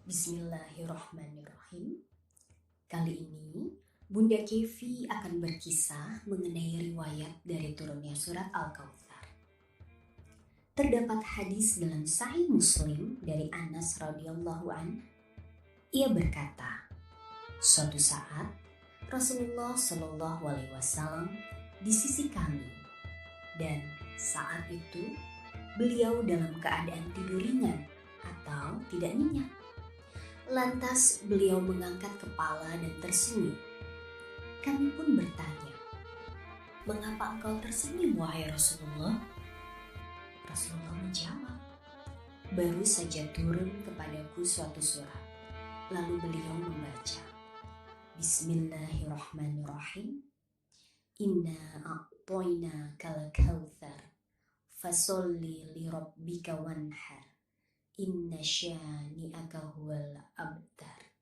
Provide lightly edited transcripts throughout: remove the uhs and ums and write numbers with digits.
Bismillahirrahmanirrahim. Kali ini Bunda Kevi akan berkisah mengenai riwayat dari turunnya surat Al-Kautsar. Terdapat hadis dalam Sahih Muslim dari Anas radhiyallahu an. Ia berkata, suatu saat Rasulullah Shallallahu alaihi wasallam di sisi kami, dan saat itu beliau dalam keadaan tidur ringan atau tidak nyenyak. Lantas beliau mengangkat kepala dan tersenyum. Kami pun bertanya, "Mengapa engkau tersenyum, wahai Rasulullah?" Rasulullah menjawab, "Baru saja turun kepadaku suatu surat." Lalu beliau membaca, Bismillahirrahmanirrahim. Inna a'toinakal kautsar fasolli lirabbika wanhar. Inna syani'aka huwal abtar.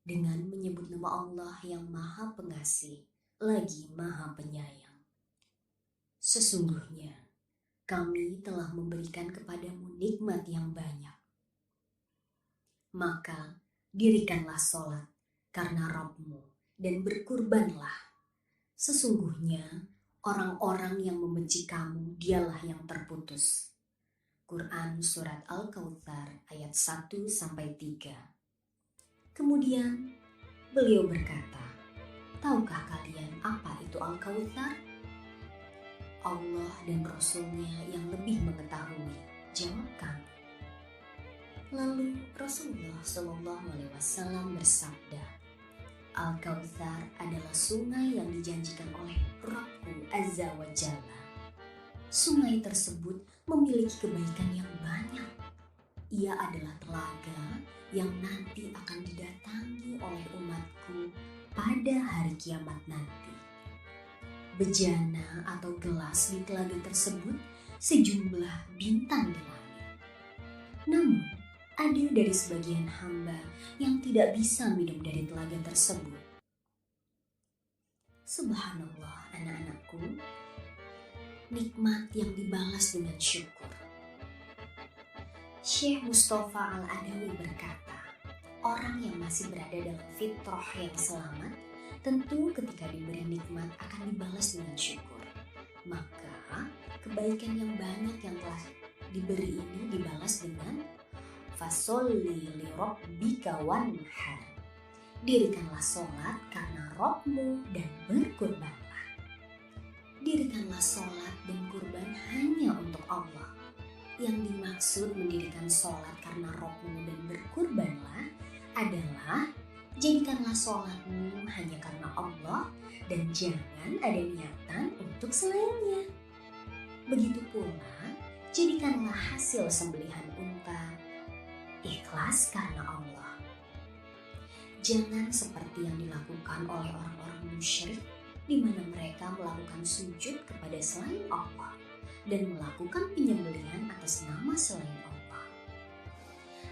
Dengan menyebut nama Allah yang Maha Pengasih lagi Maha Penyayang. Sesungguhnya kami telah memberikan kepadamu nikmat yang banyak. Maka dirikanlah sholat karena Rabbmu dan berkurbanlah. Sesungguhnya orang-orang yang membenci kamu dialah yang terputus. Quran Surat Al-Kautsar ayat 1-3. Kemudian beliau berkata, "Tahukah kalian apa itu Al-Kautsar?" Allah dan Rasulnya yang lebih mengetahui, jawab kami. Lalu Rasulullah Shallallahu alaihi wasallam bersabda, Al-Kautsar adalah sungai yang dijanjikan oleh Rabbku Azza wa Jalla. Sungai tersebut memiliki kebaikan yang banyak. Ia adalah telaga yang nanti akan didatangi oleh umatku pada hari kiamat nanti. Bejana atau gelas di telaga tersebut sejumlah bintang di langit. Namun, ada dari sebagian hamba yang tidak bisa minum dari telaga tersebut. Subhanallah, anak-anakku, nikmat yang dibalas dengan syukur. Syekh Mustafa Al-Adawi berkata, orang yang masih berada dalam fitrah yang selamat, tentu ketika diberi nikmat akan dibalas dengan syukur. Maka kebaikan yang banyak yang telah diberi ini dibalas dengan fasolli lirabbika wanhar. Dirikanlah sholat karena Rabbmu dan berkurbanlah. Dirikanlah sholat dan kurban hanya untuk Allah. Yang dimaksud mendirikan sholat karena Rabbmu dan berkurbanlah adalah jadikanlah sholatmu hanya karena Allah dan jangan ada niatan untuk selainnya. Begitu pula, jadikanlah hasil sembelihan unta ikhlas karena Allah. Jangan seperti yang dilakukan oleh orang-orang musyrik, di mana mereka melakukan sujud kepada selain Allah dan melakukan penyembelihan atas nama selain Allah.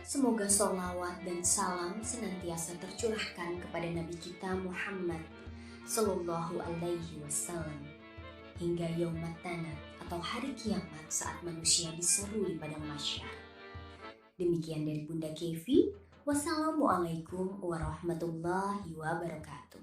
Semoga sholawat dan salam senantiasa tercurahkan kepada Nabi kita Muhammad Sallallahu Alaihi Wasallam hingga yaumat tanad atau hari kiamat saat manusia diseru di padang mahsyar. Demikian dari Bunda Kevi. Wassalamualaikum warahmatullahi wabarakatuh.